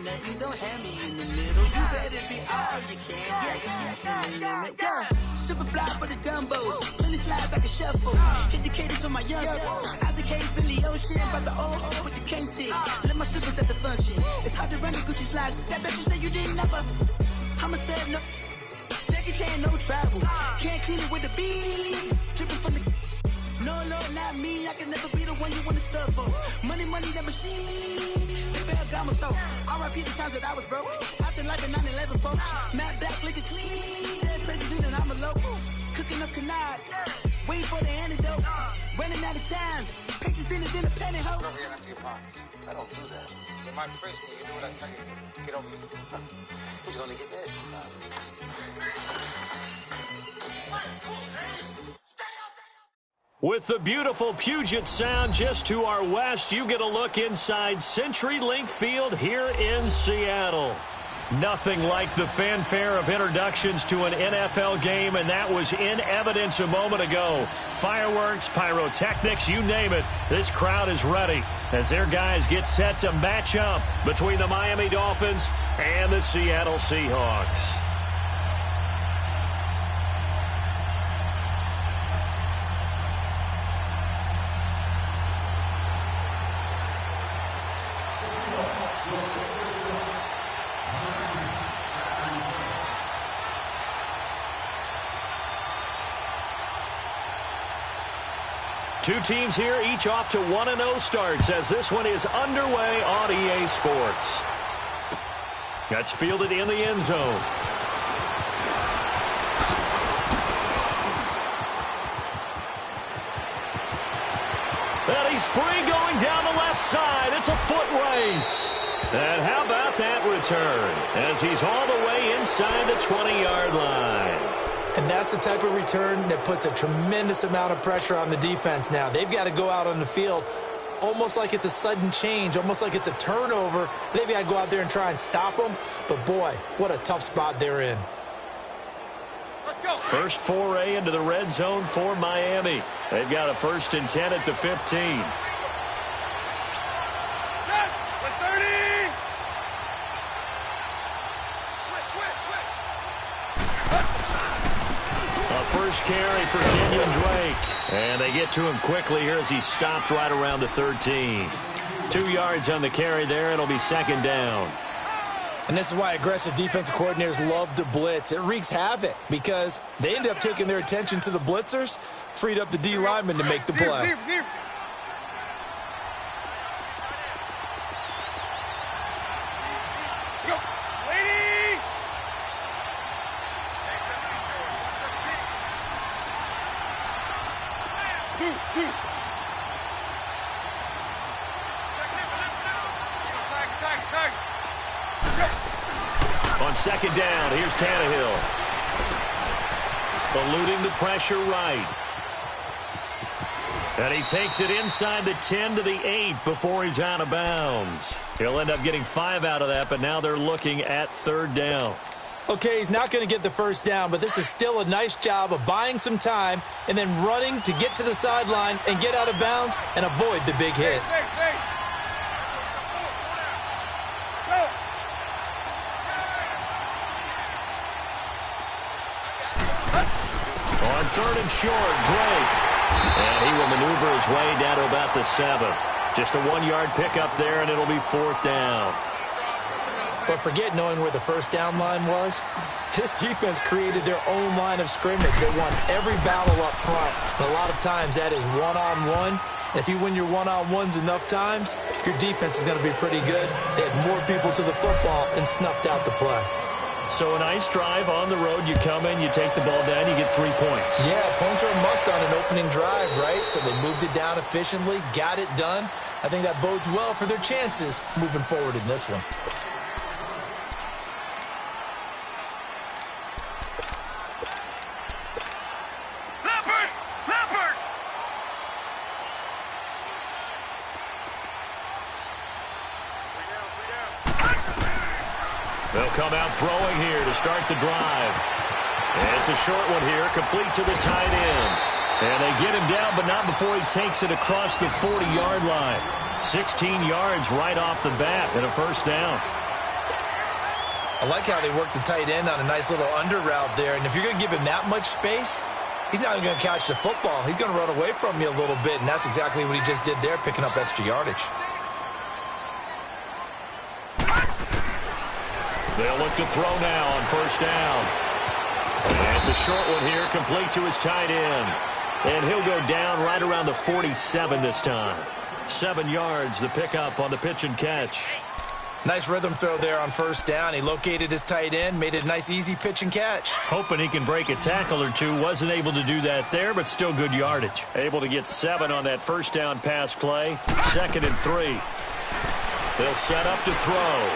nothing, don't have me in the middle. You better be all you can. Yeah. Super fly for the Dumbos. Plenty slides like a shuffle. Hit the cadence on my young. Isaac Hayes, Billy Ocean. But the old with the cane stick. Let my slippers at the function. It's hard to run the Gucci slides. That you say you didn't never. I'm a step, no. Jackie Chan, no travel. Can't clean it with the beat. Dripping from the. No, not me. I can never be the one you want to stuff for. Money, that machine. Gamma stove. R.I.P. the times that I was broke. Acting like a 9/11 folks. Matte black, liquor clean. Dead places in and I'm a local. Cooking up canard. Waiting for the antidote. Running out of time. Pictures thinner than a penny hoe. Over here and empty your pockets. I don't do that. In my prison, you do what I tell you. Get over here. He's gonna get this. With the beautiful Puget Sound just to our west, you get a look inside CenturyLink Field here in Seattle. Nothing like the fanfare of introductions to an NFL game, and that was in evidence a moment ago. Fireworks, pyrotechnics, you name it. This crowd is ready as their guys get set to match up between the Miami Dolphins and the Seattle Seahawks. Two teams here, each off to 1-0 starts as this one is underway on EA Sports. That's fielded in the end zone. And he's free going down the left side. It's a foot race. And how about that return as he's all the way inside the 20-yard line. And that's the type of return that puts a tremendous amount of pressure on the defense now. They've got to go out on the field almost like it's a sudden change, almost like it's a turnover. They've got to go out there and try and stop them. But, boy, what a tough spot they're in. Let's go. First foray into the red zone for Miami. They've got a 1st and 10 at the 15. First carry for Kenyon Drake. And they get to him quickly here as he stopped right around the 13. 2 yards on the carry there. It'll be 2nd down. And this is why aggressive defensive coordinators love to blitz. It wreaks havoc because they end up taking their attention to the blitzers, freed up the D lineman to make the play. On 2nd down, here's Tannehill. Eluding the pressure right. And he takes it inside the 10 to the 8 before he's out of bounds. He'll end up getting 5 out of that, but now they're looking at 3rd down. Okay, he's not going to get the 1st down, but this is still a nice job of buying some time and then running to get to the sideline and get out of bounds and avoid the big hit. On 3rd and short, Drake. And he will maneuver his way down to about the 7. Just a 1-yard pickup there, and it'll be 4th down. But forget knowing where the 1st down line was. This defense created their own line of scrimmage. They won every battle up front. And a lot of times that is one-on-one. And if you win your one-on-ones enough times, your defense is going to be pretty good. They had more people to the football and snuffed out the play. So a nice drive on the road. You come in, you take the ball down, you get 3 points. Yeah, points are a must on an opening drive, right? So they moved it down efficiently, got it done. I think that bodes well for their chances moving forward in this one. They'll come out throwing here to start the drive. And it's a short one here, complete to the tight end. And they get him down, but not before he takes it across the 40-yard line. 16 yards right off the bat and a 1st down. I like how they work the tight end on a nice little under route there. And if you're going to give him that much space, he's not going to catch the football. He's going to run away from you a little bit, and that's exactly what he just did there, picking up extra yardage. They'll look to throw now on first down. And it's a short one here, complete to his tight end. And he'll go down right around the 47 this time. 7 yards, the pickup on the pitch and catch. Nice rhythm throw there on first down. He located his tight end, made it a nice, easy pitch and catch. Hoping he can break a tackle or two. Wasn't able to do that there, but still good yardage. Able to get 7 on that first down pass play. 2nd and 3. They'll set up to throw.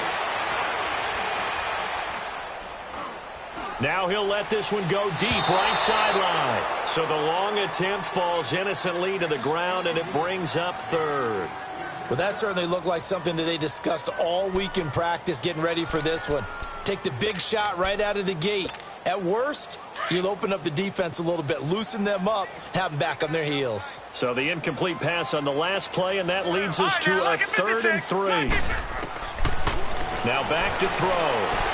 Now he'll let this one go deep, right sideline. So the long attempt falls innocently to the ground, and it brings up 3rd. Well, that certainly looked like something that they discussed all week in practice getting ready for this one. Take the big shot right out of the gate. At worst, you'll open up the defense a little bit, loosen them up, have them back on their heels. So the incomplete pass on the last play, and that leads us to a 3rd and 3. Now back to throw.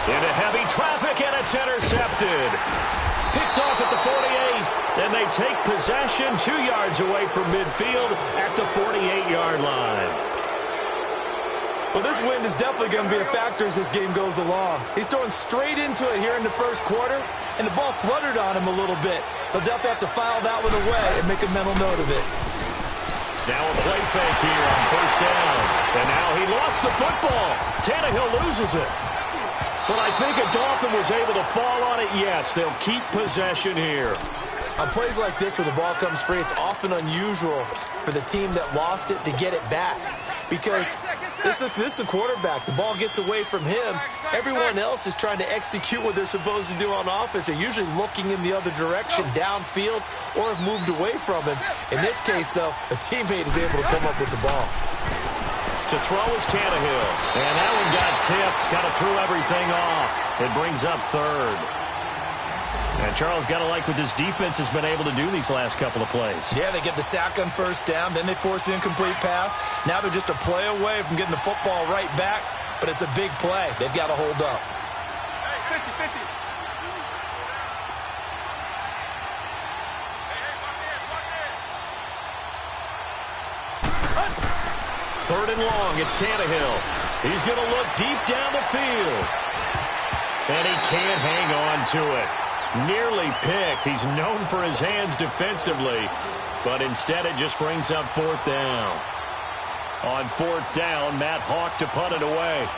Into heavy traffic, and it's intercepted. Picked off at the 48, and they take possession 2 yards away from midfield at the 48-yard line. Well, this wind is definitely going to be a factor as this game goes along. He's throwing straight into it here in the first quarter, and the ball fluttered on him a little bit. They'll definitely have to file that one away and make a mental note of it. Now a play fake here on first down, and now he lost the football. Tannehill loses it. But I think a Dolphin was able to fall on it. Yes, they'll keep possession here. On plays like this where the ball comes free, it's often unusual for the team that lost it to get it back. Because this is the quarterback. The ball gets away from him. Everyone else is trying to execute what they're supposed to do on offense. They're usually looking in the other direction, downfield, or have moved away from him. In this case, though, a teammate is able to come up with the ball. To throw is Tannehill. And that one got tipped. Kind of threw everything off. It brings up 3rd. And Charles, got to like what this defense has been able to do these last couple of plays. Yeah, they get the sack on first down. Then they force the incomplete pass. Now they're just a play away from getting the football right back. But it's a big play. They've got to hold up. Hey, 50-50. 3rd and long, it's Tannehill. He's going to look deep down the field. And he can't hang on to it. Nearly picked. He's known for his hands defensively. But instead it just brings up 4th down. On 4th down, Matt Hawk to punt it away.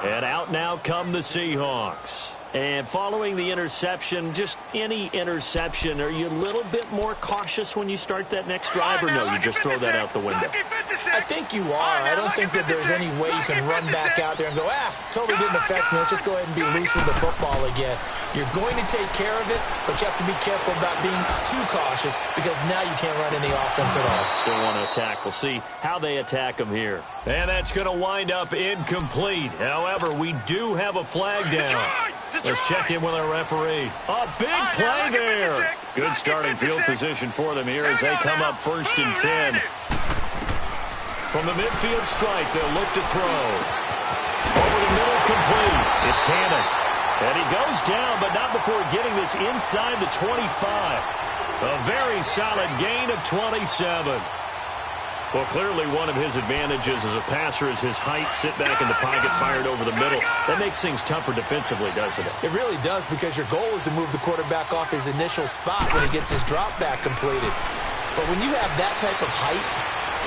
And out now come the Seahawks. And following the interception, just any interception, are you a little bit more cautious when you start that next drive, or no, you just throw that out the window? I think you are. I don't think that there's any way you can run back out there and go, totally didn't affect me. Let's just go ahead and be loose with the football again. You're going to take care of it, but you have to be careful about being too cautious because now you can't run any offense at all. Still want to attack. We'll see how they attack them here. And that's going to wind up incomplete. However, we do have a flag down. Let's check in with our referee. A big play there. Good starting field position for them here as they come up 1st and 10. From the midfield stripe, they'll look to throw. Over the middle, complete. It's Cannon. And he goes down, but not before getting this inside the 25. A very solid gain of 27. Well, clearly one of his advantages as a passer is his height. Sit back in the pocket, fired over the middle. That makes things tougher defensively, doesn't it? It really does, because your goal is to move the quarterback off his initial spot when he gets his drop back completed. But when you have that type of height,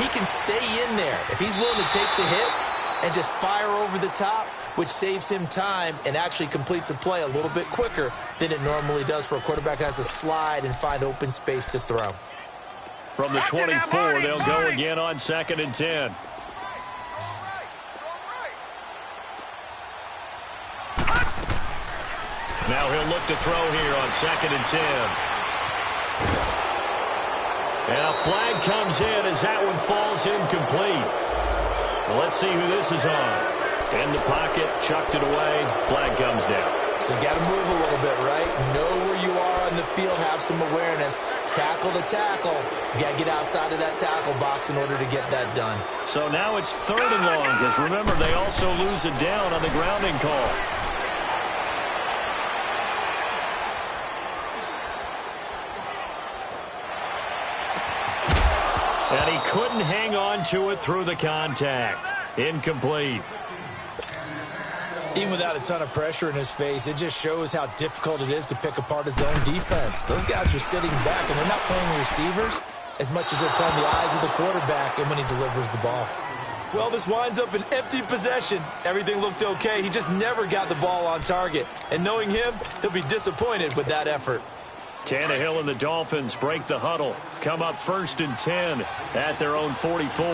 he can stay in there if he's willing to take the hits and just fire over the top, which saves him time and actually completes a play a little bit quicker than it normally does for a quarterback who has to slide and find open space to throw. From the 24, they'll go again on 2nd and 10. Now he'll look to throw here on 2nd and 10. And a flag comes in as that one falls incomplete. Let's see who this is on. In the pocket, chucked it away, flag comes down. So you got to move a little bit, right? Know where you are on the field, have some awareness. Tackle to tackle. You got to get outside of that tackle box in order to get that done. So now it's 3rd and long, because remember, they also lose it down on the grounding call. And he couldn't hang on to it through the contact. Incomplete. Even without a ton of pressure in his face, it just shows how difficult it is to pick apart his own defense. Those guys are sitting back, and they're not playing receivers as much as they're playing the eyes of the quarterback and when he delivers the ball. Well, this winds up an empty possession. Everything looked okay. He just never got the ball on target. And knowing him, he'll be disappointed with that effort. Tannehill and the Dolphins break the huddle. Come up 1st and 10 at their own 44.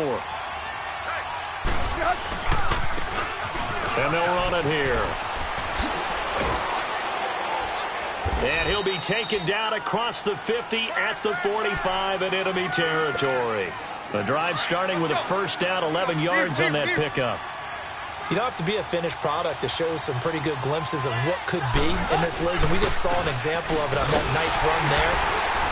And they'll run it here. And he'll be taken down across the 50 at the 45 in enemy territory. The drive starting with a 1st down, 11 yards on that pickup. You don't have to be a finished product to show some pretty good glimpses of what could be in this league. And we just saw an example of it on that nice run there.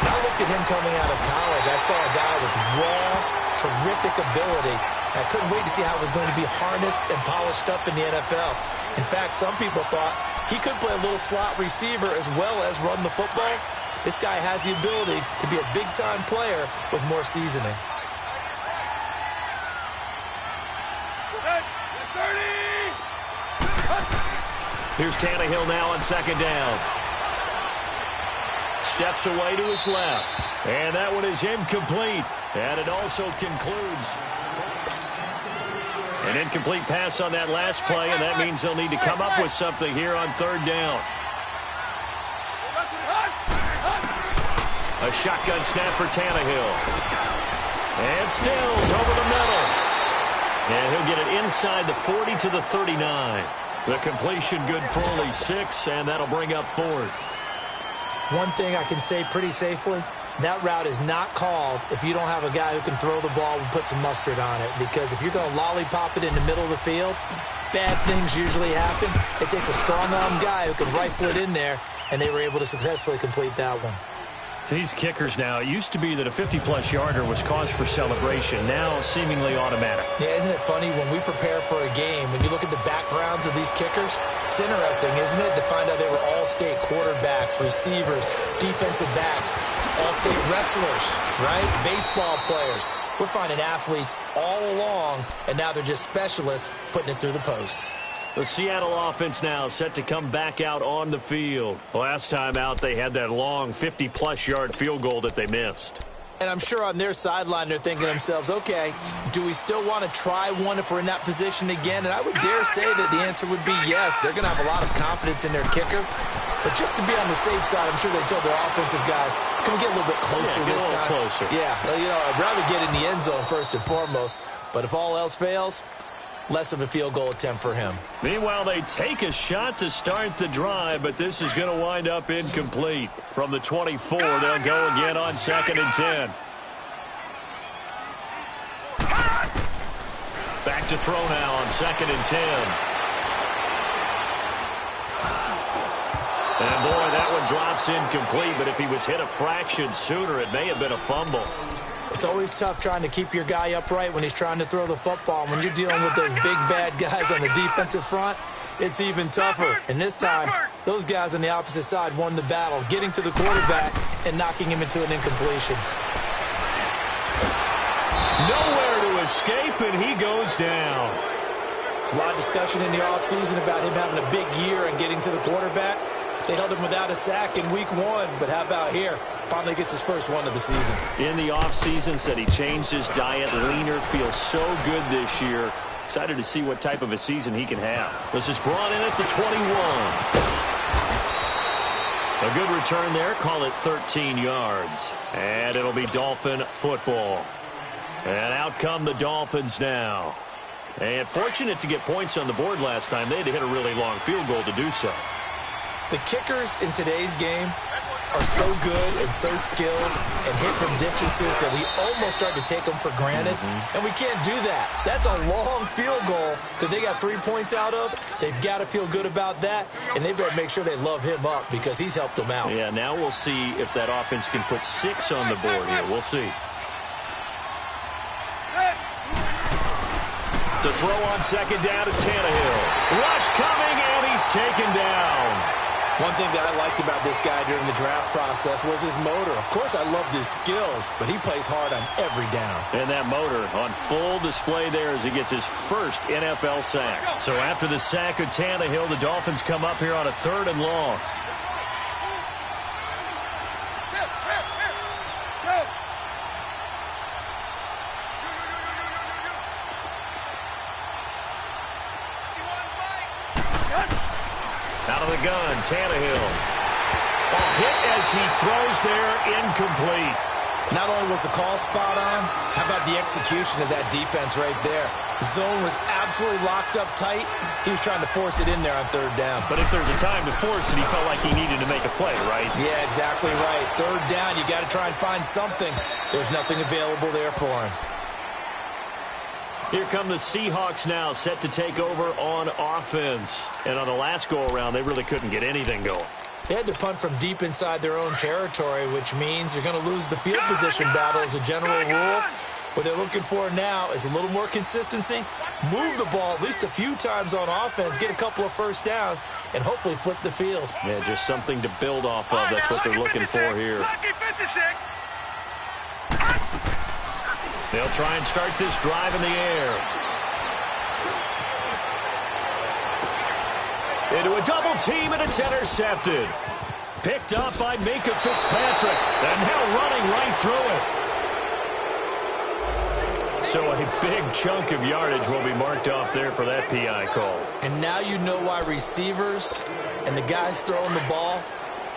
When I looked at him coming out of college, I saw a guy with raw, terrific ability. I couldn't wait to see how it was going to be harnessed and polished up in the NFL. In fact, some people thought he could play a little slot receiver as well as run the football. This guy has the ability to be a big-time player with more seasoning. Here's Tannehill now on 2nd down. Steps away to his left. And that one is incomplete. And it also concludes. An incomplete pass on that last play, and that means they'll need to come up with something here on 3rd down. A shotgun snap for Tannehill. And Stills over the middle. And he'll get it inside the 40 to the 39. The completion good for only 6, and that'll bring up 4th. One thing I can say pretty safely, that route is not called if you don't have a guy who can throw the ball and put some mustard on it. Because if you're going to lollipop it in the middle of the field, bad things usually happen. It takes a strong-arm guy who can rifle it in there, and they were able to successfully complete that one. These kickers now, it used to be that a 50-plus yarder was cause for celebration. Now, seemingly automatic. Yeah, isn't it funny? When we prepare for a game, when you look at the backgrounds of these kickers, it's interesting, isn't it, to find out they were all-state quarterbacks, receivers, defensive backs, all-state wrestlers, right? Baseball players. We're finding athletes all along, and now they're just specialists putting it through the posts. The Seattle offense now set to come back out on the field. Last time out, they had that long 50-plus yard field goal that they missed. And I'm sure on their sideline they're thinking to themselves, okay, do we still want to try one if we're in that position again? And I would dare say that the answer would be yes. They're going to have a lot of confidence in their kicker. But just to be on the safe side, I'm sure they told their offensive guys, can we get a little bit closer this time? Closer. Yeah, well, I'd rather get in the end zone first and foremost. But if all else fails, less of a field goal attempt for him. Meanwhile, they take a shot to start the drive, but this is going to wind up incomplete. From the 24, they'll go again on 2nd and 10. Back to throw now on 2nd and 10. And boy, that one drops incomplete, but if he was hit a fraction sooner, it may have been a fumble. It's always tough trying to keep your guy upright when he's trying to throw the football. When you're dealing with those big, bad guys on the defensive front, it's even tougher. And this time, those guys on the opposite side won the battle, getting to the quarterback and knocking him into an incompletion. Nowhere to escape, and he goes down. There's a lot of discussion in the offseason about him having a big year and getting to the quarterback. They held him without a sack in week 1, but how about here? Finally gets his first one of the season. In the offseason, said he changed his diet, leaner, feels so good this year. Excited to see what type of a season he can have. This is brought in at the 21. A good return there, call it 13 yards. And it'll be Dolphin football. And out come the Dolphins now. And fortunate to get points on the board last time. They had to hit a really long field goal to do so. The kickers in today's game are so good and so skilled and hit from distances that we almost start to take them for granted, and we can't do that. That's a long field goal that they got 3 points out of. They've got to feel good about that, and they better make sure they love him up because he's helped them out. Yeah, now we'll see if that offense can put 6 on the board here. We'll see. To throw on second down is Tannehill. Rush coming, and he's taken down. One thing that I liked about this guy during the draft process was his motor. Of course, I loved his skills, but he plays hard on every down. And that motor on full display there as he gets his first NFL sack. So after the sack of Tannehill, the Dolphins come up here on a 3rd and long. Out of the gun, Tannehill. A hit as he throws there, incomplete. Not only was the call spot on, how about the execution of that defense right there? The zone was absolutely locked up tight. He was trying to force it in there on 3rd down. But if there's a time to force it, he felt like he needed to make a play, right? Yeah, exactly right. 3rd down, you got to try and find something. There's nothing available there for him. Here come the Seahawks now, set to take over on offense. And on the last go-around, they really couldn't get anything going. They had to punt from deep inside their own territory, which means you're going to lose the field position battle as a general rule. What they're looking for now is a little more consistency, move the ball at least a few times on offense, get a couple of first downs, and hopefully flip the field. Yeah, just something to build off of. That's what they're looking for here. They'll try and start this drive in the air. Into a double team, and it's intercepted. Picked up by Minkah Fitzpatrick, and now running right through it. So a big chunk of yardage will be marked off there for that PI call. And now you know why receivers and the guys throwing the ball,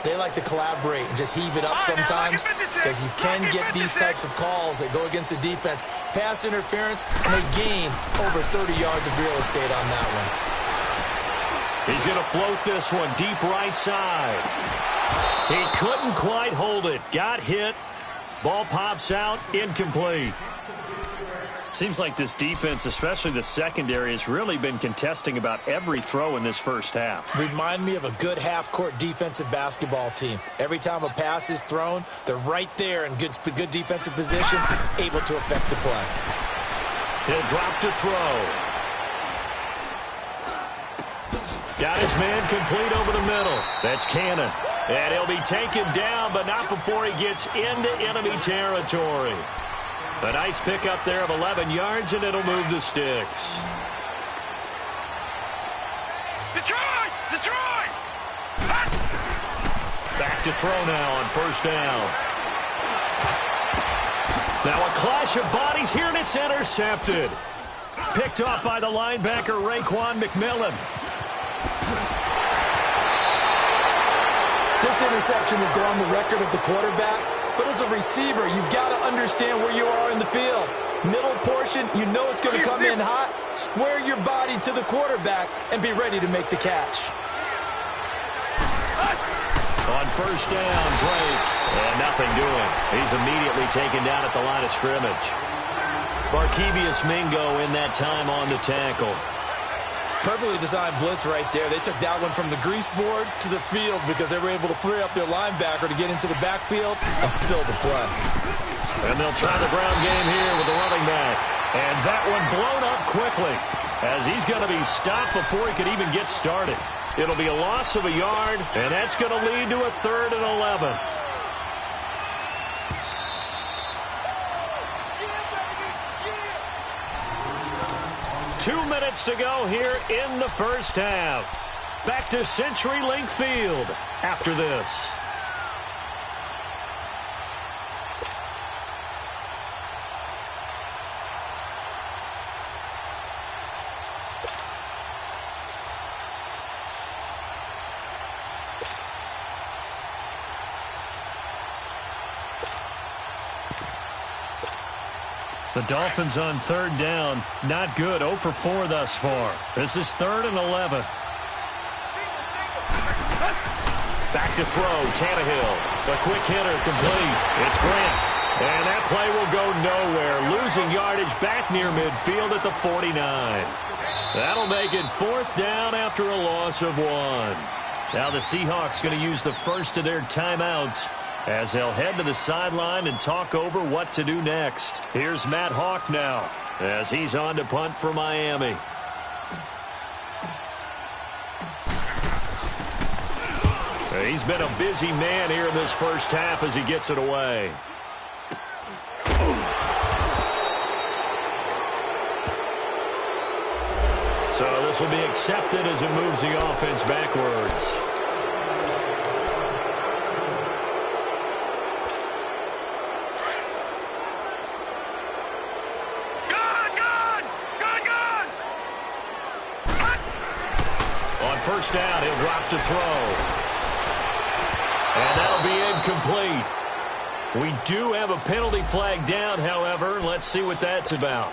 they like to collaborate and just heave it up sometimes because you can get these types of calls that go against the defense. Pass interference, and they gain over 30 yards of real estate on that one. He's going to float this one deep right side. He couldn't quite hold it. Got hit. Ball pops out. Incomplete. Seems like this defense, especially the secondary, has really been contesting about every throw in this first half. Remind me of a good half-court defensive basketball team. Every time a pass is thrown, they're right there in good defensive position, able to affect the play. He'll drop to throw. Got his man complete over the middle. That's Cannon. And he'll be taken down, but not before he gets into enemy territory. A nice pickup there of 11 yards, and it'll move the sticks. Detroit! Detroit! Back to throw now on first down. Now a clash of bodies here, and it's intercepted. Picked off by the linebacker, Raekwon McMillan. This interception will go on the record of the quarterback. But as a receiver, you've got to understand where you are in the field. Middle portion, you know it's going to come in hot. Square your body to the quarterback and be ready to make the catch. On first down, Drake. And nothing doing. He's immediately taken down at the line of scrimmage. Barkevious Mingo in that time on the tackle. Perfectly designed blitz right there. They took that one from the grease board to the field because they were able to free up their linebacker to get into the backfield and spill the play. And they'll try the ground game here with the running back. And that one blown up quickly as he's going to be stopped before he could even get started. It'll be a loss of a yard, and that's going to lead to a 3rd and 11. Two minutes to go here in the first half. Back to CenturyLink Field after this. The Dolphins on 3rd down. Not good. 0 for 4 thus far. This is 3rd and 11. Back to throw, Tannehill. The quick hitter complete. It's Grant. And that play will go nowhere. Losing yardage back near midfield at the 49. That'll make it 4th down after a loss of 1. Now the Seahawks going to use the first of their timeouts as they'll head to the sideline and talk over what to do next. Here's Matt Hawk now as he's on to punt for Miami. He's been a busy man here in this first half as he gets it away. So this will be accepted as it moves the offense backwards. On first down, he'll drop to throw. And that'll be incomplete. We do have a penalty flag down, however. Let's see what that's about.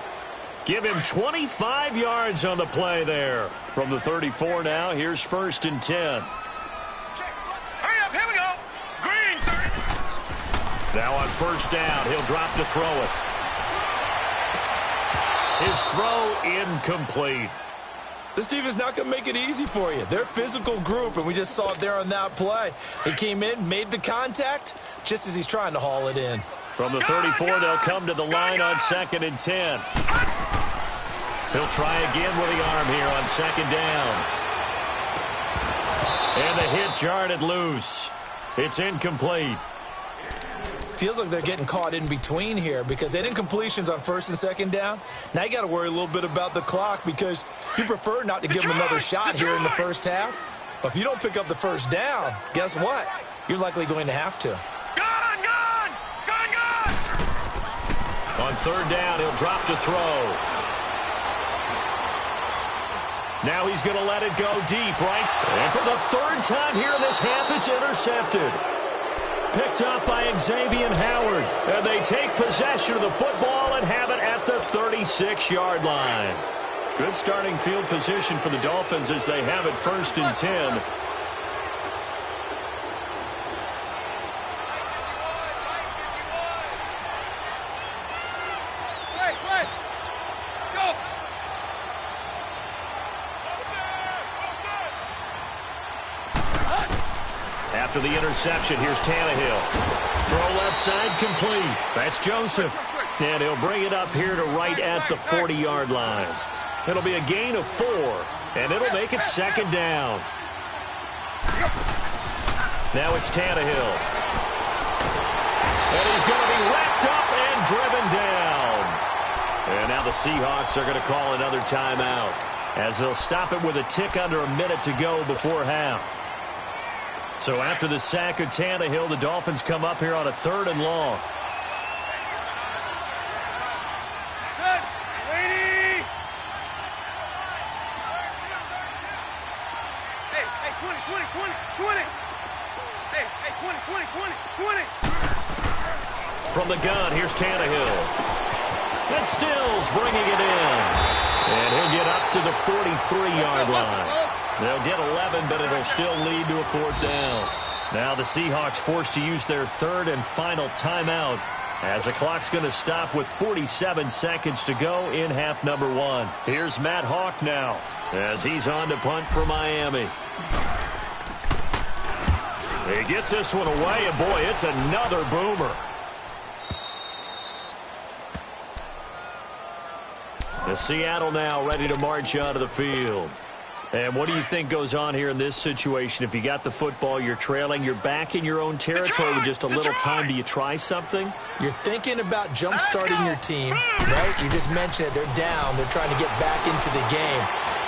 Give him 25 yards on the play there. From the 34 now, here's 1st and 10. Hurry up, here we go. Green. Now on first down, he'll drop to throw it. His throw incomplete. This defense not going to make it easy for you. They're a physical group, and we just saw it there on that play. He came in, made the contact, just as he's trying to haul it in. From the 34, they'll come to the line on 2nd and 10. He'll try again with the arm here on 2nd down. And the hit jarred it loose. It's incomplete. Feels like they're getting caught in between here because they didn't completions on 1st and 2nd down. Now you got to worry a little bit about the clock because you prefer not to give them another shot here in the first half. But if you don't pick up the first down, guess what? You're likely going to have to. Gone! On 3rd down, he'll drop to throw. Now he's going to let it go deep, right? And for the 3rd time here in this half, it's intercepted. Picked up by Xavier Howard. And they take possession of the football and have it at the 36-yard line. Good starting field position for the Dolphins as they have it 1st and 10. After the interception, here's Tannehill. Throw left side complete. That's Joseph. And he'll bring it up here to right at the 40-yard line. It'll be a gain of 4, and it'll make it 2nd down. Now it's Tannehill. And he's going to be wrapped up and driven down. And now the Seahawks are going to call another timeout as they'll stop it with a tick under a minute to go before half. So after the sack of Tannehill, the Dolphins come up here on a 3rd and long. Lady! Hey, 20. Hey, 20. From the gun, here's Tannehill. And Stills bringing it in. And he'll get up to the 43-yard line. They'll get 11, but it'll still lead to a 4th down. Now the Seahawks forced to use their 3rd and final timeout as the clock's going to stop with 47 seconds to go in half number 1. Here's Matt Hawk now as he's on to punt for Miami. He gets this one away, and boy, it's another boomer. The Seattle now ready to march onto the field. And what do you think goes on here in this situation? If you got the football, you're trailing, you're back in your own territory with just a little time. Do you try something? You're thinking about jump-starting your team, right? You just mentioned it. They're down. They're trying to get back into the game.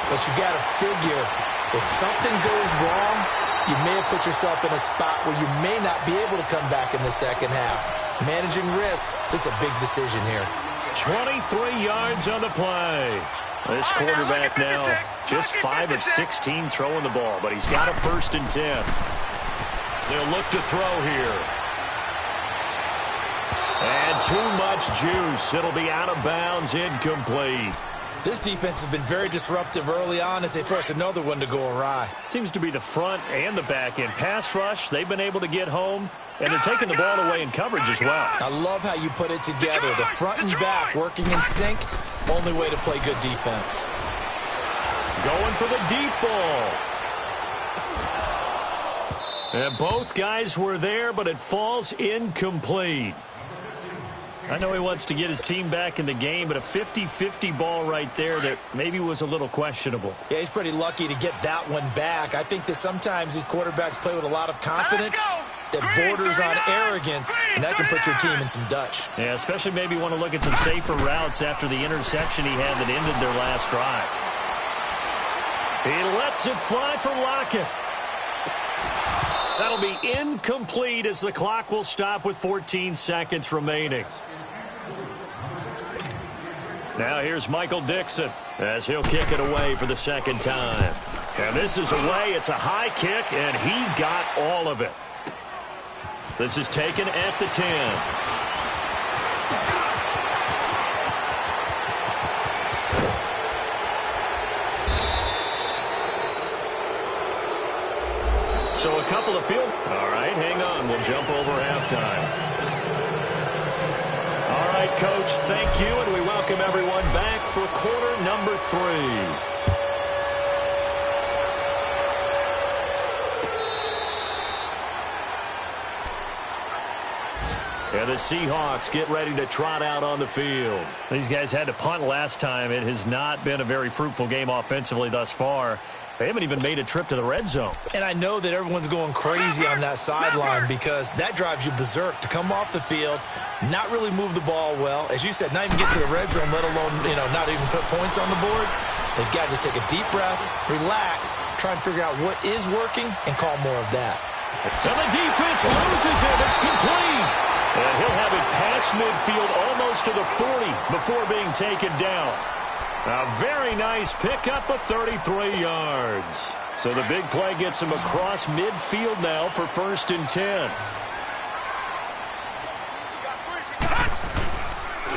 But you got to figure if something goes wrong, you may have put yourself in a spot where you may not be able to come back in the second half. Managing risk, this is a big decision here. 23 yards on the play. This quarterback now just 5 of 16 throwing the ball, but he's got a 1st and 10. They'll look to throw here. And too much juice. It'll be out of bounds, incomplete. This defense has been very disruptive early on as they force another one to go awry. Seems to be the front and the back end. Pass rush, they've been able to get home, and they're taking the ball away in coverage as well. I love how you put it together. The front and back working in sync, only way to play good defense. Going for the deep ball. And both guys were there, but it falls incomplete. I know he wants to get his team back in the game, but a 50-50 ball right there that maybe was a little questionable. Yeah, he's pretty lucky to get that one back. I think that sometimes these quarterbacks play with a lot of confidence that borders on arrogance, and that can put your team in some Dutch. Yeah, especially maybe want to look at some safer routes after the interception he had that ended their last drive. He lets it fly for Lockett. That'll be incomplete as the clock will stop with 14 seconds remaining. Now here's Michael Dixon as he'll kick it away for the second time. And this is away. It's a high kick, and he got all of it. This is taken at the 10. So a couple of field. All right, hang on. We'll jump over halftime. All right, Coach, thank you, and we welcome everyone back for quarter number 3. And the Seahawks get ready to trot out on the field. These guys had to punt last time. It has not been a very fruitful game offensively thus far. They haven't even made a trip to the red zone. And I know that everyone's going crazy on that sideline because that drives you berserk to come off the field, not really move the ball well. As you said, not even get to the red zone, let alone, not even put points on the board. They've got to just take a deep breath, relax, try and figure out what is working, and call more of that. And the defense loses it. It's complete. And he'll have it past midfield almost to the 40 before being taken down. A very nice pickup of 33 yards. So the big play gets him across midfield now for 1st and 10.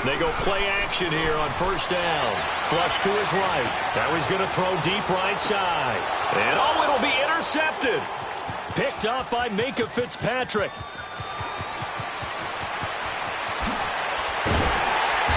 They go play action here on 1st down. Flush to his right. Now he's going to throw deep right side. And it'll be intercepted. Picked up by Minka Fitzpatrick.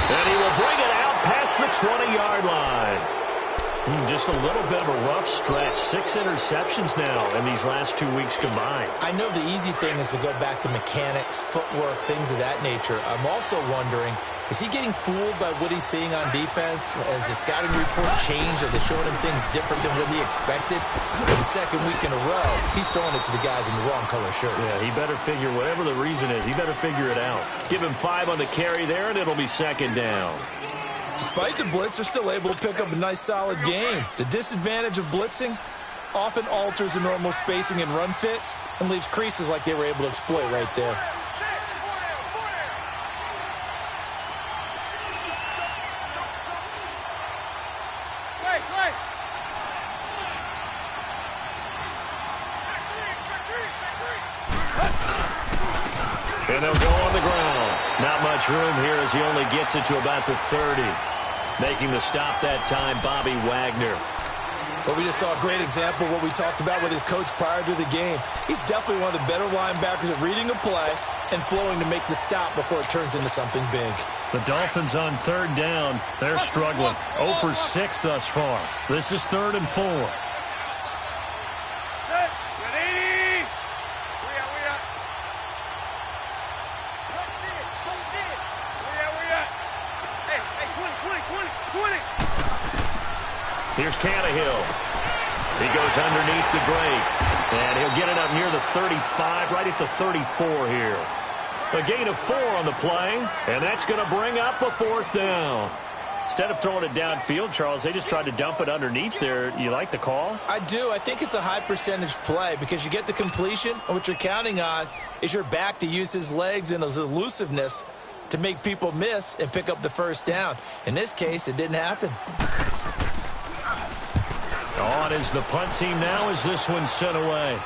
And he will bring it out past the 20-yard line. Just a little bit of a rough stretch. 6 interceptions now in these last 2 weeks combined. I know the easy thing is to go back to mechanics, footwork, things of that nature. I'm also wondering, is he getting fooled by what he's seeing on defense? Has the scouting report changed? Are they showing him things different than what he expected? For the second week in a row, he's throwing it to the guys in the wrong color shirts. Yeah, he better figure, whatever the reason is, he better figure it out. Give him 5 on the carry there, and it'll be 2nd down. Despite the blitz, they're still able to pick up a nice, solid game. The disadvantage of blitzing often alters the normal spacing and run fits and leaves creases like they were able to exploit right there. And they'll go on the ground. Not much room here as he only gets it to about the 30. Making the stop that time, Bobby Wagner. Well, we just saw a great example of what we talked about with his coach prior to the game. He's definitely one of the better linebackers at reading a play and flowing to make the stop before it turns into something big. The Dolphins on 3rd down. They're struggling. 0 for 6 thus far. This is 3rd and 4. Here's Tannehill. He goes underneath the Drake. And he'll get it up near the 35, right at the 34 here. A gain of 4 on the play, and that's going to bring up a 4th down. Instead of throwing it downfield, Charles, they just tried to dump it underneath there. You like the call? I do. I think it's a high percentage play because you get the completion, and what you're counting on is your back to use his legs and his elusiveness to make people miss and pick up the 1st down. In this case, it didn't happen. On is the punt team now as this one's sent away.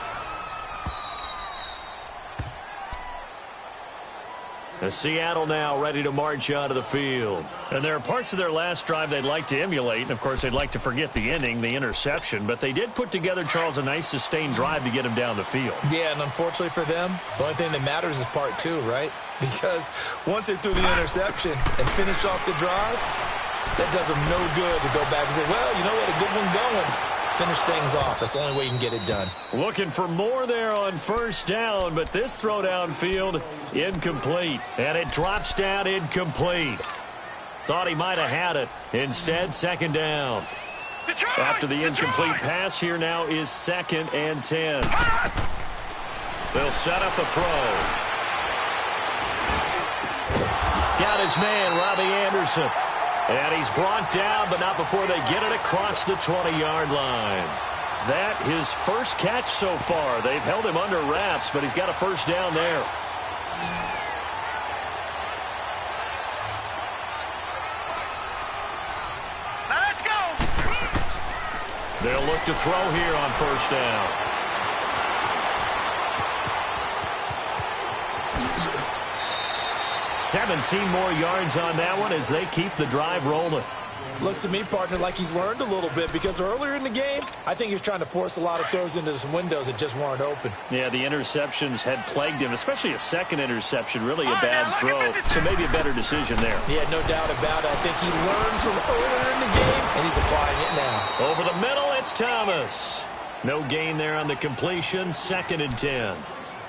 Seattle now ready to march out of the field. And there are parts of their last drive they'd like to emulate, and, of course, they'd like to forget the ending, the interception. But they did put together, Charles, a nice sustained drive to get him down the field. Yeah, and unfortunately for them, the only thing that matters is part two, right? Because once they threw the interception and finished off the drive, that does them no good to go back and say, well, you know what, a good one going. Finish things off. That's the only way you can get it done. Looking for more there on first down, but this throw downfield, incomplete. And it drops down incomplete. Thought he might have had it. Instead, second down. After the incomplete pass, here now is 2nd and 10. They'll set up a throw. Got his man, Robbie Anderson. And he's brought down, but not before they get it across the 20-yard line. That his first catch so far. They've held him under wraps, but he's got a first down there. Let's go. They'll look to throw here on first down. $17 more yards on that one as they keep the drive rolling. Looks to me, partner, like he's learned a little bit because earlier in the game, I think he was trying to force a lot of throws into some windows that just weren't open. Yeah, the interceptions had plagued him, especially a second interception, really a bad throw. So maybe a better decision there. Yeah, no doubt about it. I think he learned from earlier in the game, and he's applying it now. Over the middle, it's Thomas. No gain there on the completion, 2nd and 10.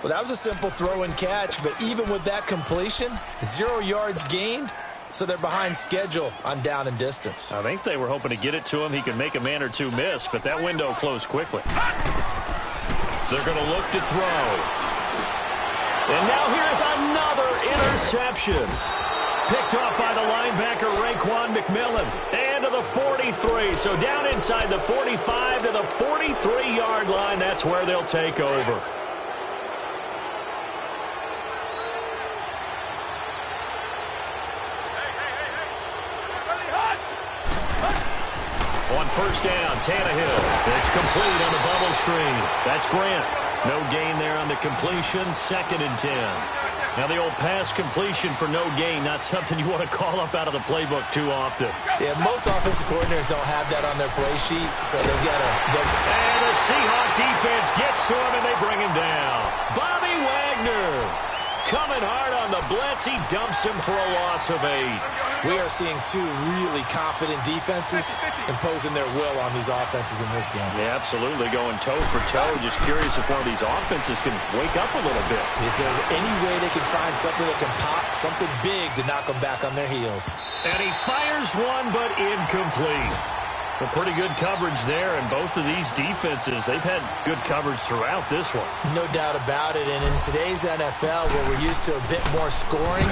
Well, that was a simple throw and catch, but even with that completion, 0 yards gained, so they're behind schedule on down and distance. I think they were hoping to get it to him. He could make a man or two miss, but that window closed quickly. They're going to look to throw. And now here's another interception. Picked off by the linebacker, Raekwon McMillan. And to the 43. So down inside the 45 to the 43-yard line. That's where they'll take over. On first down, Tannehill. It's complete on the bubble screen. That's Grant. No gain there on the completion, 2nd and 10. Now the old pass completion for no gain, not something you want to call up out of the playbook too often. Yeah, most offensive coordinators don't have that on their play sheet, so they've got to go. And the Seahawk defense gets to him, and they bring him down. Bobby Wagner coming hard on the blitz. He dumps him for a loss of 8. We are seeing two really confident defenses imposing their will on these offenses in this game. Yeah, absolutely, going toe for toe. Just curious if one of these offenses can wake up a little bit. Is there any way they can find something that can pop, something big to knock them back on their heels? And he fires one, but incomplete. Well, pretty good coverage there, and both of these defenses, they've had good coverage throughout this one. No doubt about it, and in today's NFL, where we're used to a bit more scoring,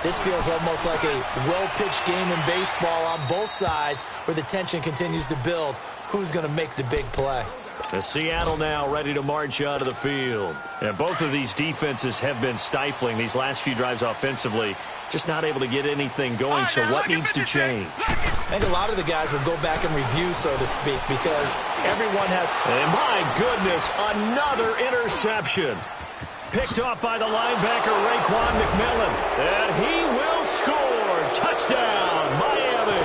this feels almost like a well-pitched game in baseball on both sides where the tension continues to build. Who's going to make the big play? The Seattle now ready to march out of the field. And both of these defenses have been stifling these last few drives offensively. Just not able to get anything going, so what needs to change? I think a lot of the guys will go back and review, so to speak, because everyone has... And my goodness, another interception. Picked off by the linebacker, Raekwon McMillan. And he will score. Touchdown, Miami.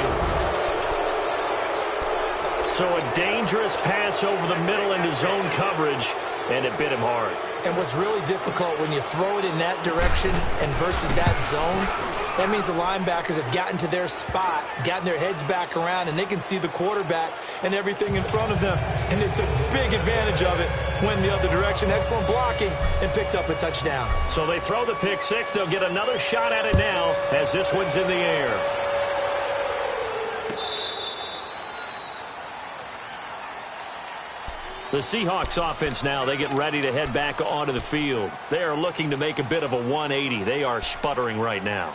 So a dangerous pass over the middle into zone coverage, and it bit him hard. And what's really difficult when you throw it in that direction and versus that zone, that means the linebackers have gotten to their spot, gotten their heads back around, and they can see the quarterback and everything in front of them. And they took big advantage of it, went the other direction, excellent blocking, and picked up a touchdown. So they throw the pick six. They'll get another shot at it now as this one's in the air. The Seahawks offense now, they get ready to head back onto the field. They are looking to make a bit of a 180. They are sputtering right now.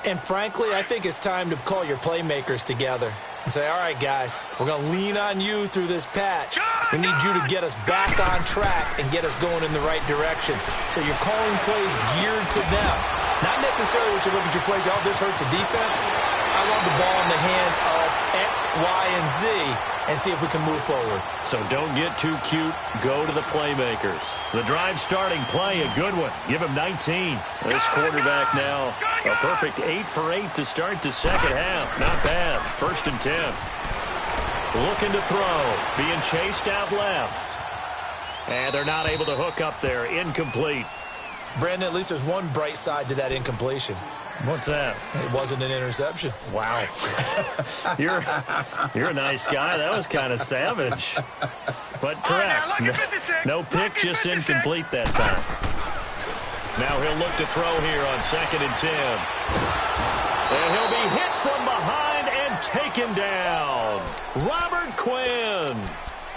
And frankly, I think it's time to call your playmakers together and say, all right, guys, we're going to lean on you through this patch. We need you to get us back on track and get us going in the right direction. So you're calling plays geared to them. Not necessarily what you look at your plays, oh, this hurts the defense. I want the ball in the hands of X, Y, and Z and see if we can move forward. So don't get too cute. Go to the playmakers. The drive starting play, a good one. Give him 19. This quarterback now, a perfect 8 for 8 to start the second half. Not bad. 1st and 10. Looking to throw. Being chased out left. And they're not able to hook up there. Incomplete. Brandon, at least there's one bright side to that incompletion. What's that? It wasn't an interception. Wow. You're a nice guy. That was kind of savage. But correct. No pick, just incomplete that time. Now he'll look to throw here on 2nd and 10. And he'll be hit from behind and taken down. Robert Quinn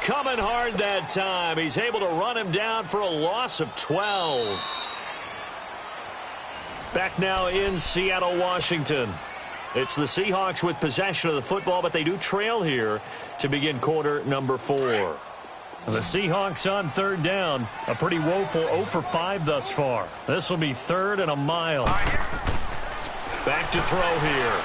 coming hard that time. He's able to run him down for a loss of 12. Back now in Seattle, Washington. It's the Seahawks with possession of the football, but they do trail here to begin quarter number 4. The Seahawks on 3rd down. A pretty woeful 0 for 5 thus far. This will be 3rd and a mile. Back to throw here.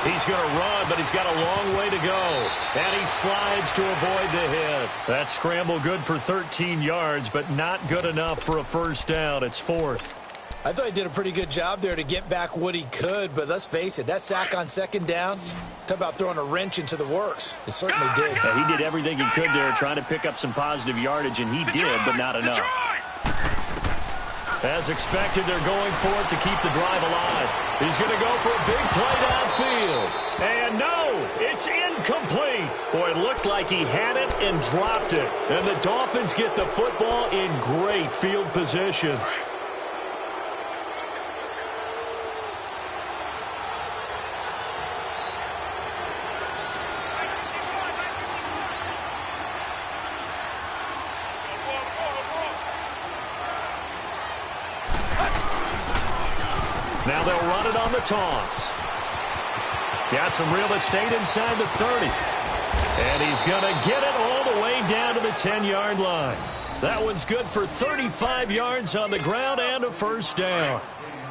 He's going to run, but he's got a long way to go. And he slides to avoid the hit. That scramble good for 13 yards, but not good enough for a 1st down. It's 4th. I thought he did a pretty good job there to get back what he could, but let's face it, that sack on 2nd down, talk about throwing a wrench into the works. It certainly did. Yeah, he did everything he could there trying to pick up some positive yardage, and he did, but not enough. As expected, they're going for it to keep the drive alive. He's going to go for a big play downfield. And no, it's incomplete. Boy, it looked like he had it and dropped it. And the Dolphins get the football in great field position. Now they'll run it on the toss. Got some real estate inside the 30. And he's going to get it all the way down to the 10-yard line. That one's good for 35 yards on the ground and a 1st down.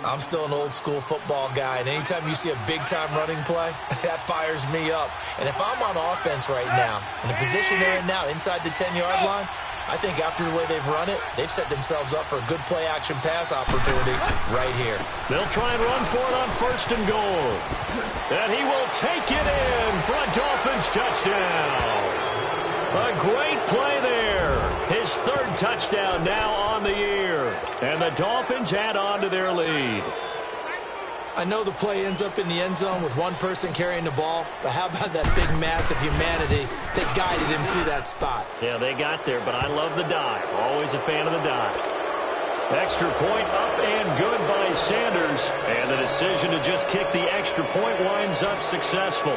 I'm still an old-school football guy, and anytime you see a big-time running play, that fires me up. And if I'm on offense right now, in the position they're in now, inside the 10-yard line, I think after the way they've run it, they've set themselves up for a good play-action pass opportunity right here. They'll try and run for it on 1st and goal. And he will take it in for a Dolphins touchdown. A great play there. His 3rd touchdown now on the year. And the Dolphins add on to their lead. I know the play ends up in the end zone with one person carrying the ball, but how about that big mass of humanity that guided him to that spot? Yeah, they got there, but I love the dive. Always a fan of the dive. Extra point up and good by Sanders. And the decision to just kick the extra point winds up successful.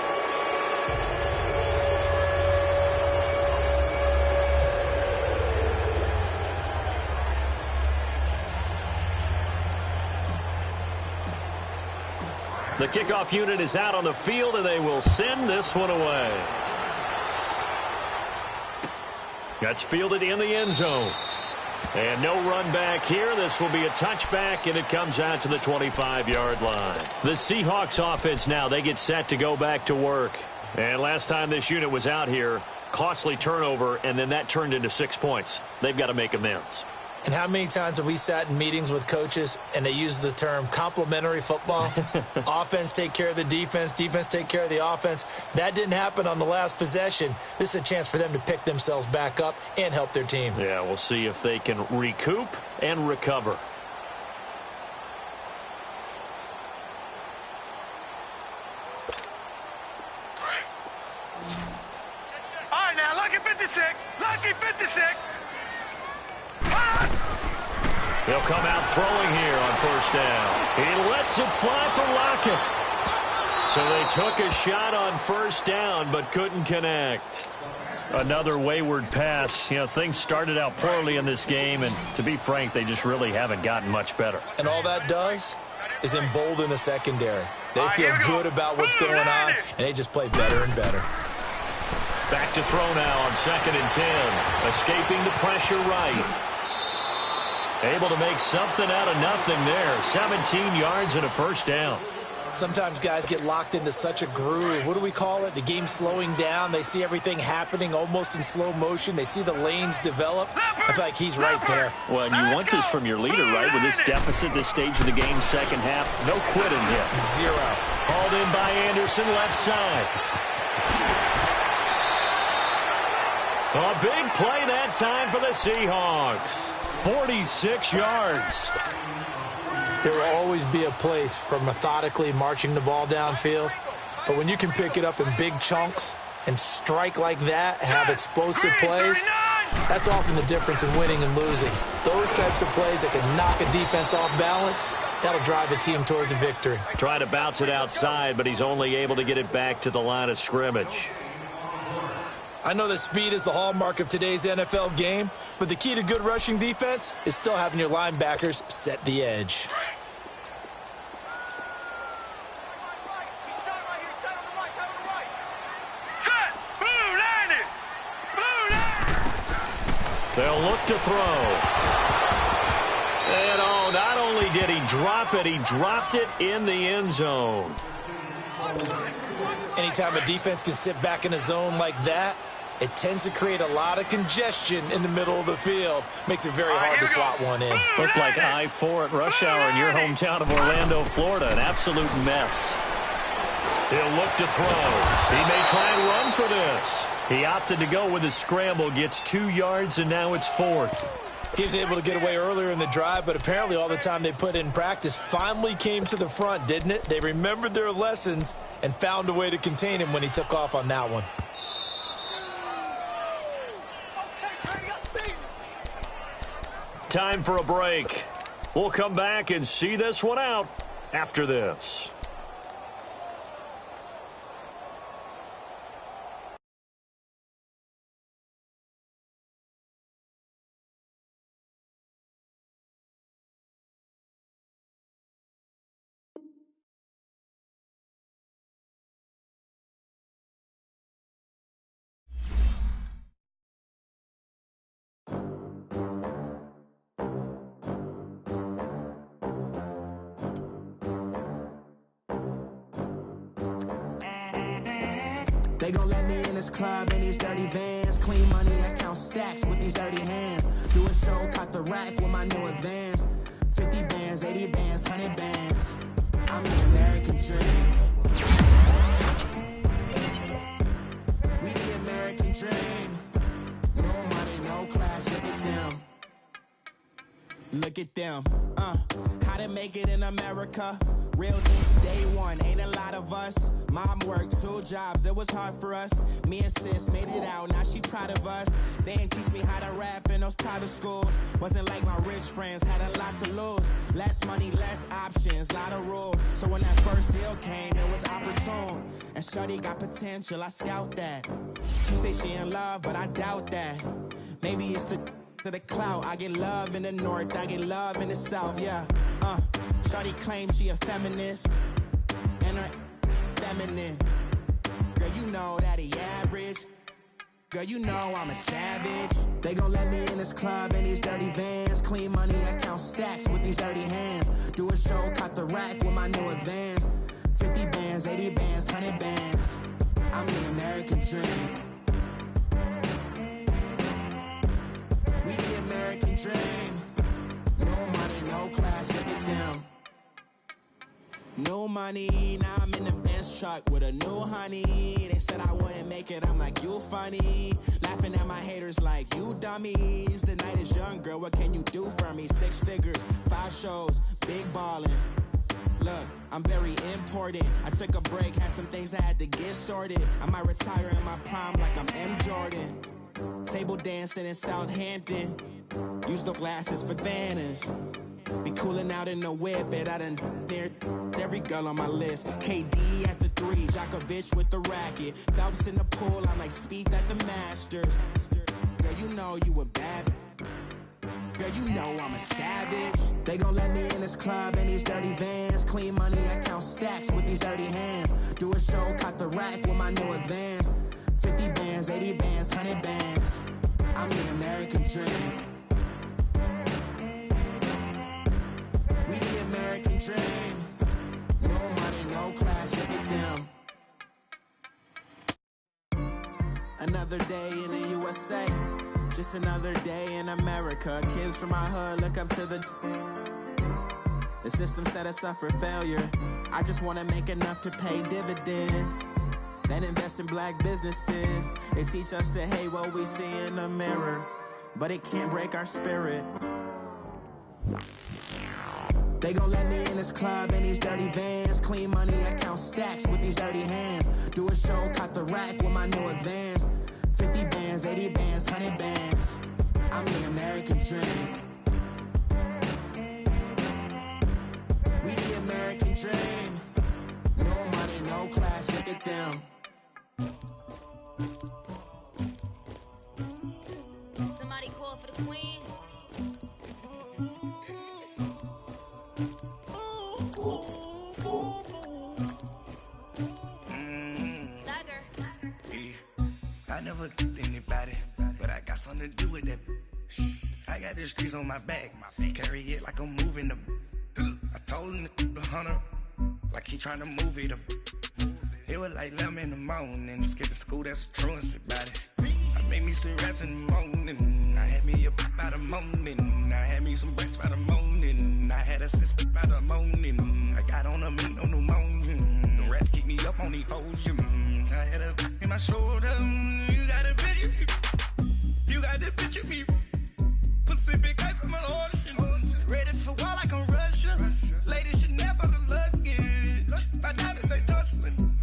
The kickoff unit is out on the field, and they will send this one away. That's fielded in the end zone. And no run back here. This will be a touchback, and it comes out to the 25-yard line. The Seahawks offense now, they get set to go back to work. And last time this unit was out here, costly turnover, and then that turned into 6 points. They've got to make amends. And how many times have we sat in meetings with coaches and they use the term complementary football? Offense take care of the defense, defense take care of the offense. That didn't happen on the last possession. This is a chance for them to pick themselves back up and help their team. Yeah, we'll see if they can recoup and recover. All right, now, lucky 56. Lucky 56. He'll come out throwing here on 1st down. He lets it fly for Lockett. So they took a shot on 1st down but couldn't connect. Another wayward pass. You know, things started out poorly in this game, and to be frank, they just really haven't gotten much better. And all that does is embolden a secondary. They feel good about what's going on, and they just play better and better. Back to throw now on 2nd and 10. Escaping the pressure right. Able to make something out of nothing there. 17 yards and a 1st down. Sometimes guys get locked into such a groove. What do we call it? The game slowing down. They see everything happening almost in slow motion. They see the lanes develop. I feel like he's right there. Well, and you want this from your leader, right? With this deficit, this stage of the game, second half, no quitting him. Zero. Hauled in by Anderson, left side. A big play that time for the Seahawks. 46 yards. There will always be a place for methodically marching the ball downfield. But when you can pick it up in big chunks and strike like that, have explosive plays, that's often the difference in winning and losing. Those types of plays that can knock a defense off balance, that'll drive a team towards a victory. Try to bounce it outside, but he's only able to get it back to the line of scrimmage. I know that speed is the hallmark of today's NFL game, but the key to good rushing defense is still having your linebackers set the edge. They'll look to throw. And oh, not only did he drop it, he dropped it in the end zone. Anytime a defense can sit back in a zone like that, it tends to create a lot of congestion in the middle of the field. Makes it very hard to slot one in. Looked like I-4 at rush hour in your hometown of Orlando, Florida. An absolute mess. He'll look to throw. He may try and run for this. He opted to go with a scramble, gets 2 yards, and now it's 4th. He was able to get away earlier in the drive, but apparently all the time they put in practice finally came to the front, didn't it? They remembered their lessons and found a way to contain him when he took off on that one. Time for a break. We'll come back and see this one out after this. They gon' let me in this club in these dirty vans. Clean money, I count stacks with these dirty hands. Do a show, caught the rack with my new advance. 50 bands, 80 bands, 100 bands. I'm the American dream. We the American dream. No money, no class, look at them. Look at them, how to make it in America. Real day one, ain't a lot of us. Mom worked 2 jobs, it was hard for us. Me and sis made it out, now she proud of us. They didn't teach me how to rap in those private schools. Wasn't like my rich friends, had a lot to lose. Less money, less options, lot of rules. So when that first deal came, it was opportune. And shorty got potential, I scout that. She say she in love, but I doubt that. Maybe it's to the clout. I get love in the north, I get love in the south, yeah. Shorty claims she a feminist, and her feminine. Girl, you know that he average. Girl, you know I'm a savage. They gon' let me in this club in these dirty vans. Clean money, I count stacks with these dirty hands. Do a show, caught the rack with my new advance. 50 bands, 80 bands, 100 bands. I'm the American dream. We the American dream. No money, no class, look at them. No money, now I'm in the Benz truck with a new honey. They said I wouldn't make it, I'm like, you funny. Laughing at my haters like, you dummies. The night is young, girl, what can you do for me? 6 figures, 5 shows, big ballin'. Look, I'm very important. I took a break, had some things I had to get sorted. I might retire in my prime like I'm M. Jordan. Table dancing in Southampton. Use no glasses for Vannas. Be cooling out in the whip, but I done near every girl on my list. KD at the 3, Djokovic with the racket. Phelps in the pool, I'm like Speed at the Masters. Girl, you know you a bad. Girl, you know I'm a savage. They gon' let me in this club in these dirty vans. Clean money, I count stacks with these dirty hands. Do a show, caught the rack with my new advance. 50 bands, 80 bands, 100 bands. I'm the American dream. We the American dream. No money, no another day in the USA. Just another day in America. Kids from my hood look up to the system set us up for failure. I just wanna make enough to pay dividends, then invest in black businesses. They teach us to hate what we see in the mirror, but it can't break our spirit. They gon' let me in this club in these dirty vans. Clean money, I count stacks with these dirty hands. Do a show, caught the rack with my new advance. 50 bands, 80 bands, 100 bands. I'm the American dream. We the American dream. No money, no class, look at them. Somebody call for the queen. I never killed anybody, but I got something to do with that. I got the streets on my back, carry it like I'm moving the. I told him to hunter, like he trying to move it up. It was like 11 in the morning, skip to school, that's the truancy about it. I made me some rest in the morning, I had me up by the morning, I had me some breakfast by the morning, I had a sip by the morning, I got on a meat, no pneumonia, the rats keep me up on the volume, I had a in my shoulder, you got a picture, you got the picture me, Pacific ice on my ocean, ready for war like I'm Russian, ladies should never the luggage, my diamonds they tussling,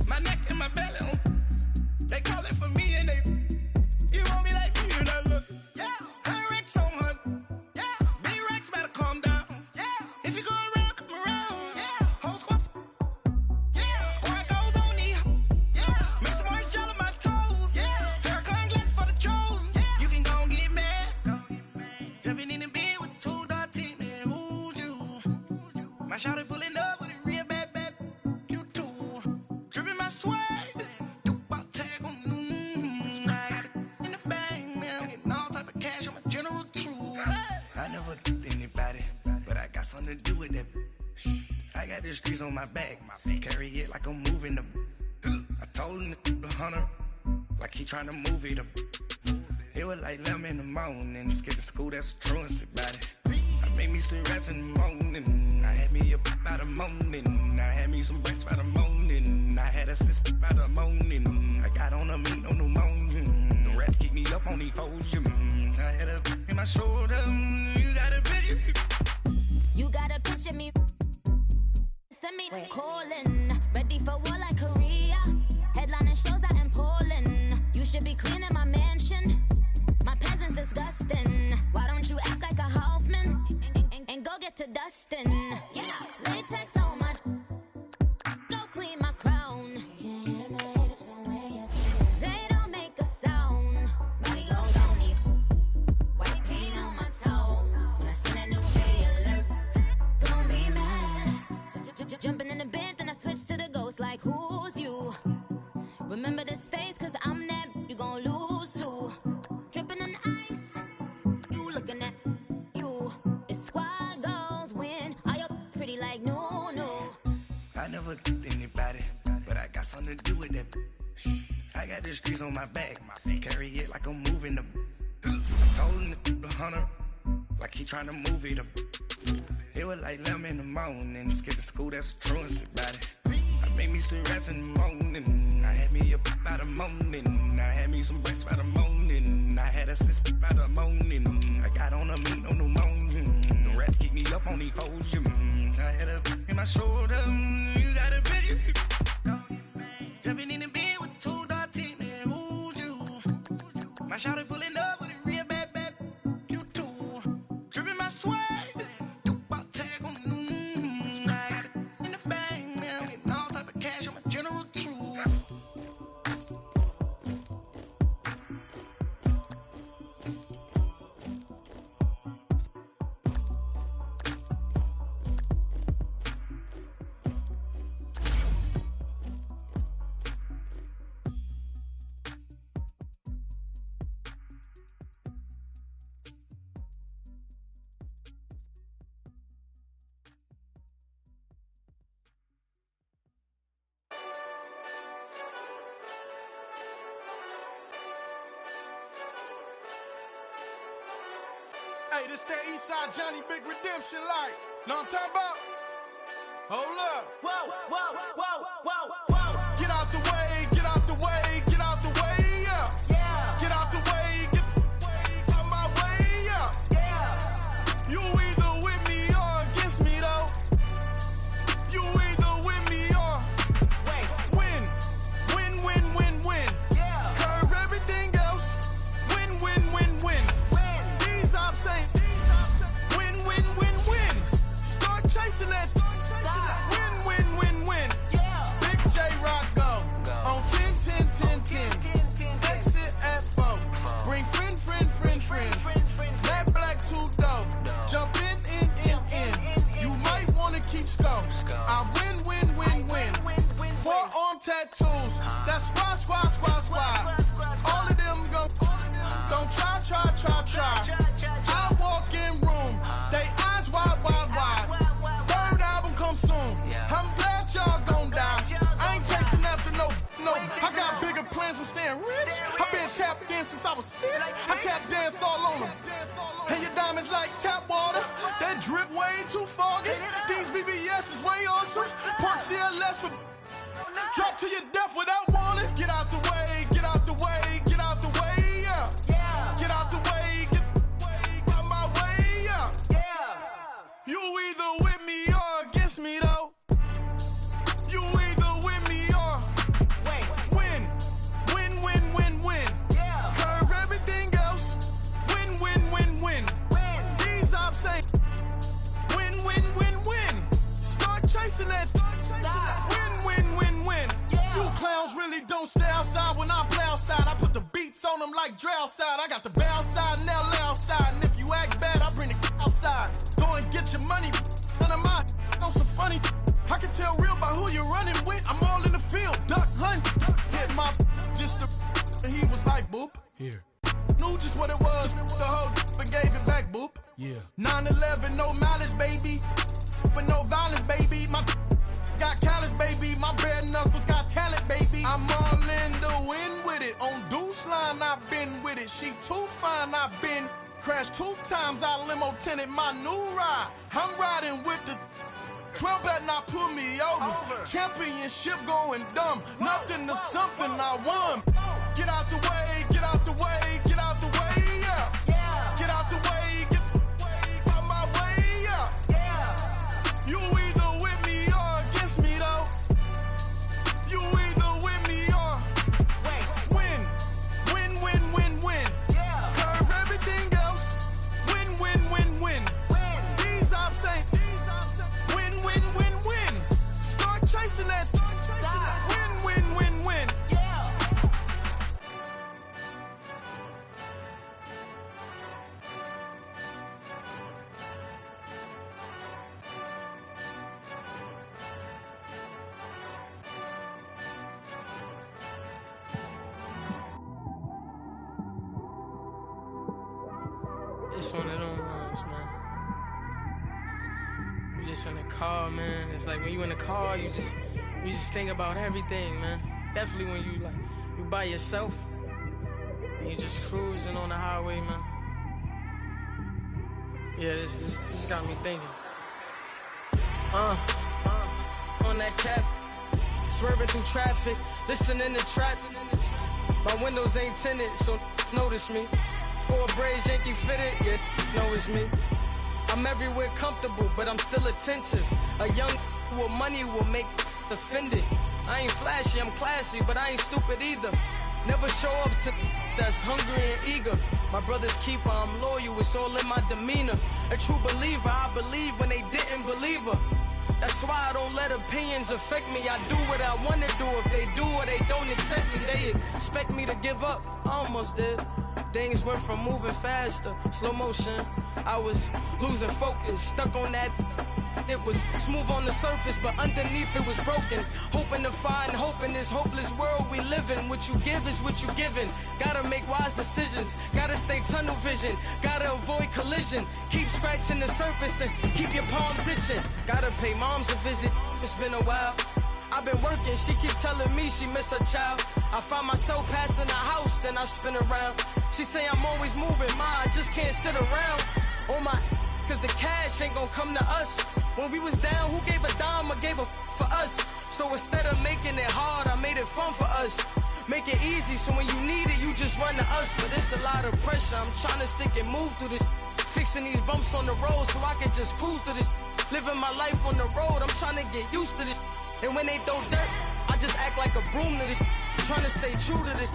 my neck and my belly on, they calling for me and they, you want me like me and I look, yeah, her Rex on her, yeah, big Rex better calm down, yeah, if you go around, come around, yeah, whole squad, yeah, squad goes on the, yeah, make some orange gel on my toes, yeah, Farrakhan glass for the chosen, yeah, you can go and get mad, jumping in the bed with 2 dark teeth, man, who's you, my shawty pulling up with a real bad, you too, dripping my swag, something to do with that. I got the streets on my back, carry it like I'm moving the. I told him to hunter, like he trying to move it up. It was like 11 in the morning, skip to school, that's the truancy about it. I made me some rest in the morning, I had me up by the morning, I had me some breakfast by the morning, I had a sip by the morning, I got on a meat, no pneumonia, the rats keep me up on the volume, I had a in my shoulder, you got a picture. You gotta picture me. Send me calling. Ready for war like Korea. Headlining shows out in Poland. You should be cleaning my mansion. My peasants disgusting. Why don't you act like a Hoffman and go get to dustin'? Yeah, latex on my. Go clean my crown. Can't hear my haters from way up. They don't make a sound. Money goes on these. White paint on my toes. When I send a new day alert. Be mad. Jumping in the bed, then I switch to the ghost like who's you? Remember this face, cause I'm that you gon' lose too. Dripping in ice, you looking at you. It's squad goals win. Are you pretty like no? I never killed anybody, but I got something to do with that. I got the streets on my back, carry it like I'm moving the. I told him to hunter, like he trying to move it up. It was like 11 in the morning, skip to school, that's the truancy about it. I made me some rest in the morning, I had me up by the morning, I had me some breakfast by the morning, I had a sip by the morning, I got on a meat, no pneumonia, the rats keep me up on the volume, I had a in my shoulder, you got a picture, jumping in the bed with 2 dark teeth, man, who's you? My shawty pulling up with a real bad, you too, dripping my swag. Hey, this that Eastside Johnny Big Redemption like. Know what I'm talking about? Hold up. Whoa, whoa, whoa, whoa, whoa. Get out the way, get out the way, get out the way, yeah. Yeah. Get out the way, get out my way, yeah. Yeah. You either with me or against me, though. You either with me or win. Win, win, win, win. Yeah. Curve everything else. Win, win, win, win. These ops ain't. Win, win, win, win. Start chasing that. Win, win, win, win. Yeah. Big J Rock go. On 10, 10, 10, 10. Exit at 4. Bring friends. Matt Black 2 dope. Jump in. You might wanna keep score. I win. 4-arm tattoos. That's squad. All of them go. Don't try. I walk in room. They eyes wide. Third album come soon. I'm glad y'all gon' die. I ain't chasing after no. I got bigger plans for staying rich. I been tapped in since I was 6. I tap dance all on them. And your diamonds like tap water. That drip way too foggy. These VVS is way awesome. Park CLS for drop to your death without warning. Get out the way, get out the way, get out the way, yeah. Yeah. Get out the way, get out my way, yeah. Yeah. You either with me or against me, though. You either with me or win. Win. Yeah. Curve everything else. Win. These ops ain't. Win. Start chasing that. Win. Yeah. You clowns really don't stay outside when I play outside. I put the beats on them like drow side. I got the bow side and they'll lay outside. And if you act bad, I bring the outside. Go and get your money. None of my know some funny. I can tell real by who you're running with. I'm all in the field, duck hunt. Hit my just and he was like, boop. Here. Knew just what it was. The whole and gave it back, boop. Yeah. 9/11, no malice, baby. But no violence, baby. My got callous, baby. My bare knuckles got talent, baby. I'm all in the wind with it. On Deuce line, I've been with it. She too fine, I've been crashed 2 times. I limo tinted my new ride. I'm riding with the 12 better not pull me over. Championship going dumb. Nothing to something I won. Get out the way, get out the way, get out the way, yeah. Yeah. Get out the way, get out my way, yeah. Yeah. You either with me or against me, though. You either with me or win. Yeah. Curve everything else. Win. These ops ain't. Win. Start chasing that. Win. Yeah. It's one of them ones, man. You just in the car, man. It's like when you in the car, you just think about everything, man. Definitely when you by yourself and you just cruising on the highway, man. Yeah, this got me thinking. On that cap, swerving through traffic, listening to trap. My windows ain't tinted, so notice me. 4 braids, Yankee fitted, yeah, know it's me. I'm everywhere comfortable, but I'm still attentive. A young with money will make offended. I ain't flashy, I'm classy, but I ain't stupid either. Never show up to that's hungry and eager. My brother's keeper, I'm loyal, it's all in my demeanor. A true believer, I believe when they didn't believe her. That's why I don't let opinions affect me. I do what I want to do. If they do or they don't accept me, they expect me to give up. I almost did. Things went from moving faster, slow motion. I was losing focus, stuck on that. It was smooth on the surface, but underneath it was broken. Hoping to find hope in this hopeless world we live in. What you give is what you given. Gotta make wise decisions. Gotta stay tunnel vision. Gotta avoid collision. Keep scratching the surface and keep your palms itching. Gotta pay moms a visit. It's been a while. I've been working, she keep telling me she miss her child. I find myself passing the house, then I spin around. She say I'm always moving, ma, I just can't sit around. on my, cause the cash ain't gon' come to us. When we was down, who gave a dime or gave a for us? So instead of making it hard, I made it fun for us. Make it easy, so when you need it, you just run to us. But it's a lot of pressure, I'm trying to stick and move through this. Fixing these bumps on the road so I can just cruise to this. Living my life on the road, I'm trying to get used to this. And when they throw dirt, I just act like a broom to this. Trying to stay true to this.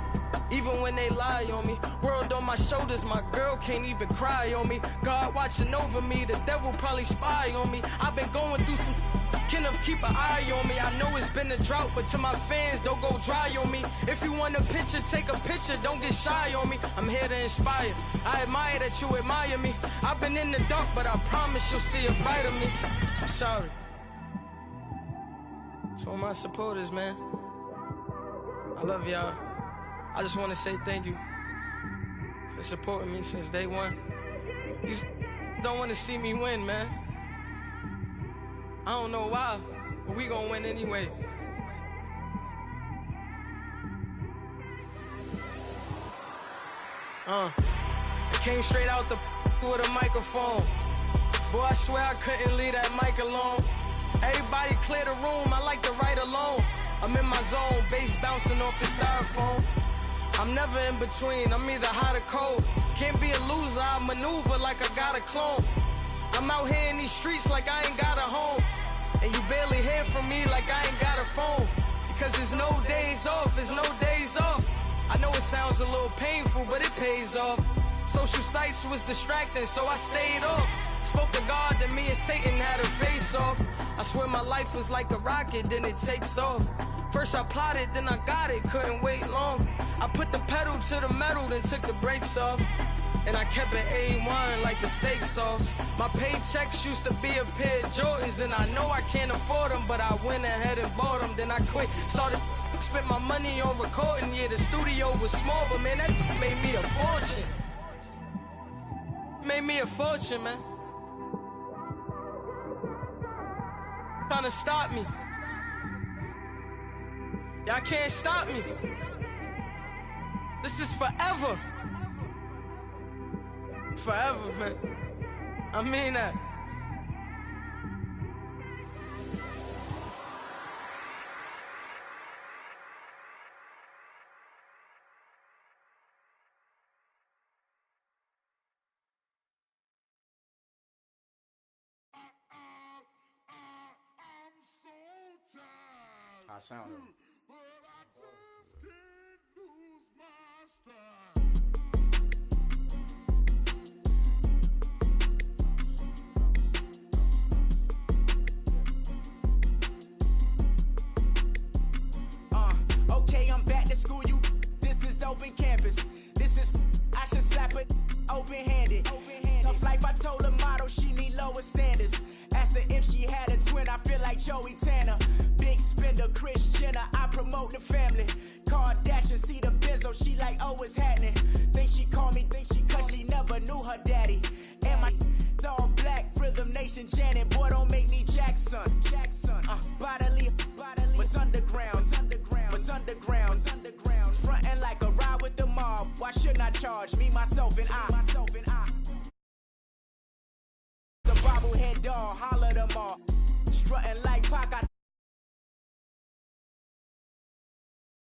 Even when they lie on me, world on my shoulders, my girl can't even cry on me. God watching over me, the devil probably spy on me. I've been going through some, Kenneth keep an eye on me. I know it's been a drought, but to my fans, don't go dry on me. If you want a picture, take a picture, don't get shy on me. I'm here to inspire, I admire that you admire me. I've been in the dark, but I promise you'll see a bright of me. I'm sorry. To all my supporters, man, I love y'all. I just want to say thank you for supporting me since day one. You don't want to see me win, man. I don't know why, but we gonna win anyway. I came straight out the with a microphone. Boy, I swear I couldn't leave that mic alone. Everybody clear the room, I like to write alone. I'm in my zone, bass bouncing off the styrofoam. I'm never in between, I'm either hot or cold. Can't be a loser, I maneuver like I got a clone. I'm out here in these streets like I ain't got a home. And you barely hear from me like I ain't got a phone. Because there's no days off, there's no days off. I know it sounds a little painful, but it pays off. Social sites was distracting, so I stayed off. Spoke to God, then me and Satan had a face off. I swear my life was like a rocket, then it takes off. First I plotted, then I got it, couldn't wait long. I put the pedal to the metal, then took the brakes off. And I kept it A1 like the steak sauce. My paychecks used to be a pair of Jordans, and I know I can't afford them, but I went ahead and bought them. Then I quit, started, spent my money on recording. Yeah, the studio was small, but man, that made me a fortune. Made me a fortune, man. Trying to stop me. Y'all can't stop me. This is forever. Forever, man. I mean that. I sound it. Okay, I'm back to school, you. This is open campus. This is, I should slap it open-handed. Tough life, I told her motto, she need lower standards. Asked her if she had a twin, I feel like Joey Tanner. Big spender, Kris Jenner, I promote the family. Kardashian, see the benzo, she like, oh, it's happening. Think she called me, cause she never knew her daddy. And my all black, Rhythm Nation Janet, boy, don't make me Jackson. Bodily, what's underground? What's underground? Frontin' like a ride with the mob. Why shouldn't I charge me, myself, and I? The bobblehead dog, holler them all. Strutting like Pac, I